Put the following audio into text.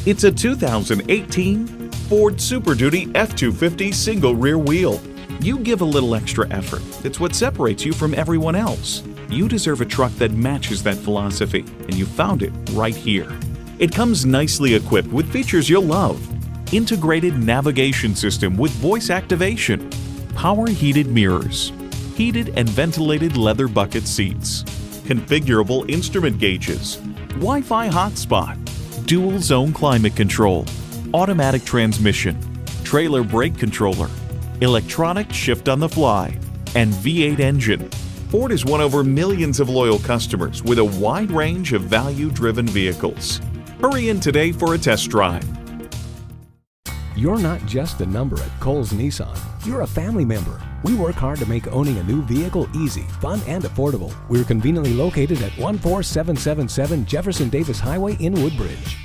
It's a 2018 Ford Super Duty F-250 single rear wheel. You give a little extra effort. It's what separates you from everyone else. You deserve a truck that matches that philosophy, and you found it right here. It comes nicely equipped with features you'll love. Integrated navigation system with voice activation, power heated mirrors, heated and ventilated leather bucket seats, configurable instrument gauges, Wi-Fi hotspot, dual zone climate control, automatic transmission, trailer brake controller, electronic shift on the fly, and V8 engine. Ford has won over millions of loyal customers with a wide range of value-driven vehicles. Hurry in today for a test drive. You're not just a number at Cowles Nissan. You're a family member. We work hard to make owning a new vehicle easy, fun, and affordable. We're conveniently located at 14777 Jefferson Davis Highway in Woodbridge.